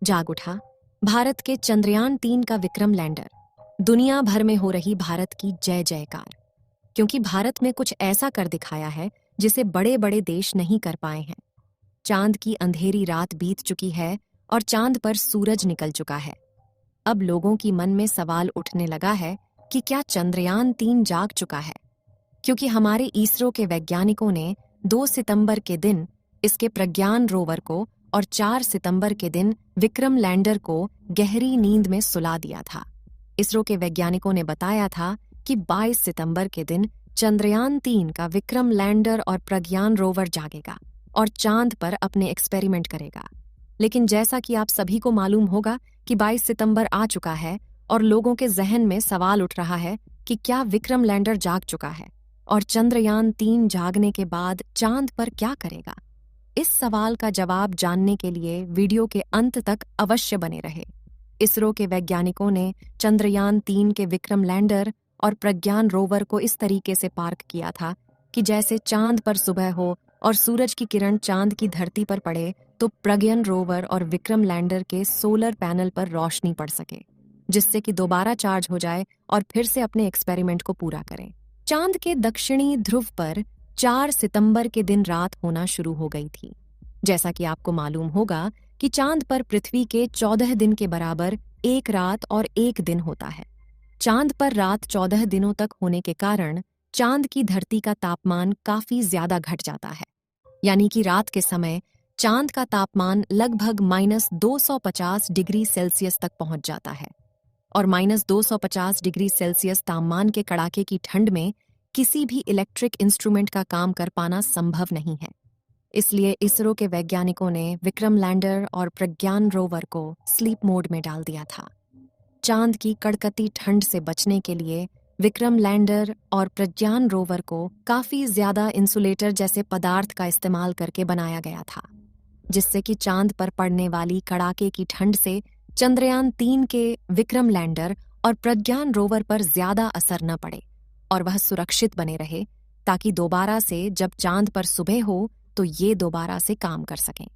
जाग उठा भारत के चंद्रयान 3 का विक्रम लैंडर। दुनिया भर में हो रही भारत की जय जयकार, क्योंकि भारत में कुछ ऐसा कर दिखाया है जिसे बड़े बड़े देश नहीं कर पाए हैं। चांद की अंधेरी रात बीत चुकी है और चांद पर सूरज निकल चुका है। अब लोगों की मन में सवाल उठने लगा है कि क्या चंद्रयान 3 जाग चुका है, क्योंकि हमारे इसरो के वैज्ञानिकों ने 2 सितंबर के दिन इसके प्रज्ञान रोवर को और 4 सितंबर के दिन विक्रम लैंडर को गहरी नींद में सुला दिया था। इसरो के वैज्ञानिकों ने बताया था कि 22 सितंबर के दिन चंद्रयान 3 का विक्रम लैंडर और प्रज्ञान रोवर जागेगा और चांद पर अपने एक्सपेरिमेंट करेगा। लेकिन जैसा कि आप सभी को मालूम होगा कि 22 सितंबर आ चुका है और लोगों के जहन में सवाल उठ रहा है कि क्या विक्रम लैंडर जाग चुका है और चंद्रयान 3 जागने के बाद चांद पर क्या करेगा। इस सवाल का जवाब जानने के लिए वीडियो के अंत तक अवश्य बने रहे। इसरो के वैज्ञानिकों ने चंद्रयान 3 के विक्रम लैंडर और प्रज्ञान रोवर को इस तरीके से पार्क किया था कि जैसे चांद पर सुबह हो और सूरज की किरण चांद की धरती पर पड़े तो प्रज्ञान रोवर और विक्रम लैंडर के सोलर पैनल पर रोशनी पड़ सके, जिससे कि दोबारा चार्ज हो जाए और फिर से अपने एक्सपेरिमेंट को पूरा करें। चांद के दक्षिणी ध्रुव पर 4 सितंबर के दिन रात होना शुरू हो गई थी। जैसा कि आपको मालूम होगा कि चांद पर पृथ्वी के 14 दिन के बराबर एक रात और एक दिन होता है। चांद पर रात 14 दिनों तक होने के कारण चांद की धरती का तापमान काफी ज्यादा घट जाता है, यानी कि रात के समय चांद का तापमान लगभग -250 डिग्री सेल्सियस तक पहुंच जाता है और -250 डिग्री सेल्सियस तापमान के कड़ाके की ठंड में किसी भी इलेक्ट्रिक इंस्ट्रूमेंट का काम कर पाना संभव नहीं है। इसलिए इसरो के वैज्ञानिकों ने विक्रम लैंडर और प्रज्ञान रोवर को स्लीप मोड में डाल दिया था। चांद की कड़कती ठंड से बचने के लिए विक्रम लैंडर और प्रज्ञान रोवर को काफी ज्यादा इंसुलेटर जैसे पदार्थ का इस्तेमाल करके बनाया गया था, जिससे कि चांद पर पड़ने वाली कड़ाके की ठंड से चंद्रयान 3 के विक्रम लैंडर और प्रज्ञान रोवर पर ज्यादा असर न पड़े और वह सुरक्षित बने रहे, ताकि दोबारा से जब चांद पर सुबह हो तो ये दोबारा से काम कर सकें।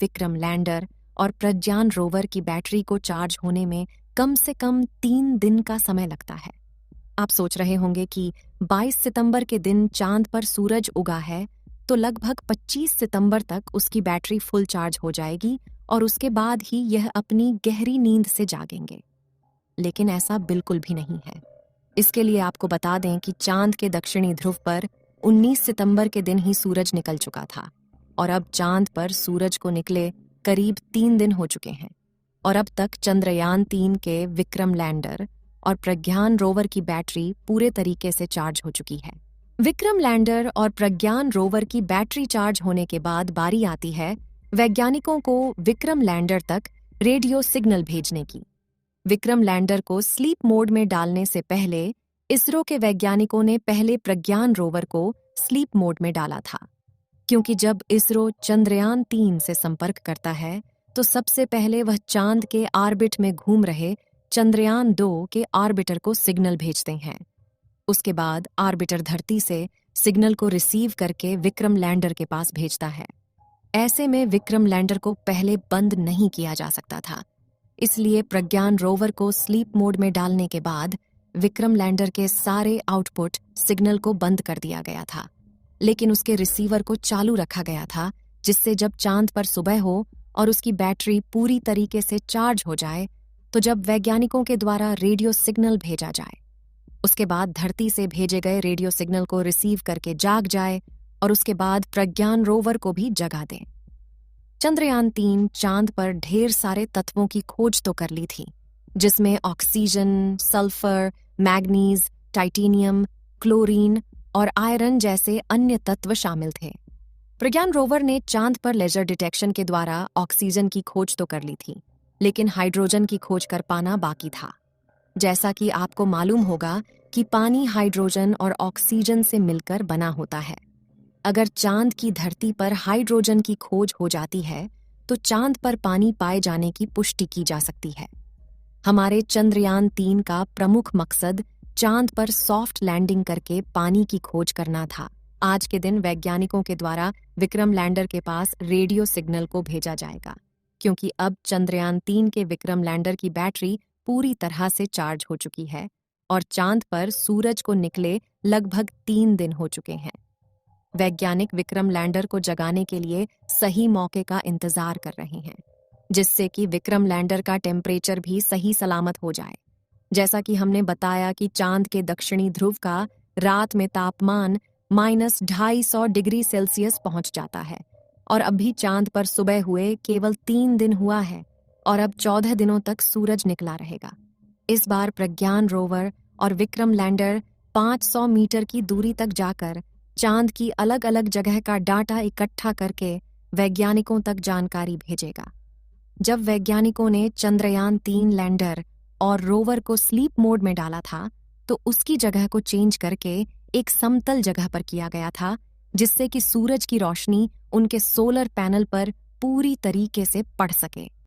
विक्रम लैंडर और प्रज्ञान रोवर की बैटरी को चार्ज होने में कम से कम 3 दिन का समय लगता है। आप सोच रहे होंगे कि 22 सितंबर के दिन चांद पर सूरज उगा है तो लगभग 25 सितंबर तक उसकी बैटरी फुल चार्ज हो जाएगी और उसके बाद ही यह अपनी गहरी नींद से जागेंगे। लेकिन ऐसा बिल्कुल भी नहीं है। इसके लिए आपको बता दें कि चांद के दक्षिणी ध्रुव पर 19 सितंबर के दिन ही सूरज निकल चुका था और अब चांद पर सूरज को निकले करीब 3 दिन हो चुके हैं और अब तक चंद्रयान 3 के विक्रम लैंडर और प्रज्ञान रोवर की बैटरी पूरे तरीके से चार्ज हो चुकी है। विक्रम लैंडर और प्रज्ञान रोवर की बैटरी चार्ज होने के बाद बारी आती है वैज्ञानिकों को विक्रम लैंडर तक रेडियो सिग्नल भेजने की। विक्रम लैंडर को स्लीप मोड में डालने से पहले इसरो के वैज्ञानिकों ने पहले प्रज्ञान रोवर को स्लीप मोड में डाला था, क्योंकि जब इसरो चंद्रयान 3 से संपर्क करता है तो सबसे पहले वह चांद के ऑर्बिट में घूम रहे चंद्रयान 2 के ऑर्बिटर को सिग्नल भेजते हैं। उसके बाद ऑर्बिटर धरती से सिग्नल को रिसीव करके विक्रम लैंडर के पास भेजता है। ऐसे में विक्रम लैंडर को पहले बंद नहीं किया जा सकता था, इसलिए प्रज्ञान रोवर को स्लीप मोड में डालने के बाद विक्रम लैंडर के सारे आउटपुट सिग्नल को बंद कर दिया गया था, लेकिन उसके रिसीवर को चालू रखा गया था, जिससे जब चांद पर सुबह हो और उसकी बैटरी पूरी तरीके से चार्ज हो जाए तो जब वैज्ञानिकों के द्वारा रेडियो सिग्नल भेजा जाए, उसके बाद धरती से भेजे गए रेडियो सिग्नल को रिसीव करके जाग जाए और उसके बाद प्रज्ञान रोवर को भी जगा दें। चंद्रयान 3 चांद पर ढेर सारे तत्वों की खोज तो कर ली थी, जिसमें oxygen, sulphur, manganese, titanium, chlorine और आयरन जैसे अन्य तत्व शामिल थे। प्रज्ञान रोवर ने चांद पर लेजर डिटेक्शन के द्वारा ऑक्सीजन की खोज तो कर ली थी, लेकिन हाइड्रोजन की खोज कर पाना बाकी था। जैसा कि आपको मालूम होगा कि पानी हाइड्रोजन और ऑक्सीजन से मिलकर बना होता है। अगर चांद की धरती पर हाइड्रोजन की खोज हो जाती है तो चांद पर पानी पाए जाने की पुष्टि की जा सकती है। हमारे चंद्रयान 3 का प्रमुख मकसद चांद पर सॉफ्ट लैंडिंग करके पानी की खोज करना था। आज के दिन वैज्ञानिकों के द्वारा विक्रम लैंडर के पास रेडियो सिग्नल को भेजा जाएगा, क्योंकि अब चंद्रयान 3 के विक्रम लैंडर की बैटरी पूरी तरह से चार्ज हो चुकी है और चांद पर सूरज को निकले लगभग 3 दिन हो चुके हैं। वैज्ञानिक विक्रम लैंडर को जगाने के लिए सही मौके का इंतजार कर रहे हैं, जिससे कि विक्रम लैंडर का टेम्परेचर भी सही सलामत हो जाए। जैसा कि हमने बताया कि चांद के दक्षिणी ध्रुव का रात में तापमान -250 डिग्री सेल्सियस पहुंच जाता है और अभी चांद पर सुबह हुए केवल 3 दिन हुआ है और अब 14 दिनों तक सूरज निकला रहेगा। इस बार प्रज्ञान रोवर और विक्रम लैंडर 500 मीटर की दूरी तक जाकर चांद की अलग अलग जगह का डाटा इकट्ठा करके वैज्ञानिकों तक जानकारी भेजेगा। जब वैज्ञानिकों ने चंद्रयान 3 लैंडर और रोवर को स्लीप मोड में डाला था, तो उसकी जगह को चेंज करके एक समतल जगह पर किया गया था, जिससे कि सूरज की रोशनी उनके सोलर पैनल पर पूरी तरीके से पड़ सके।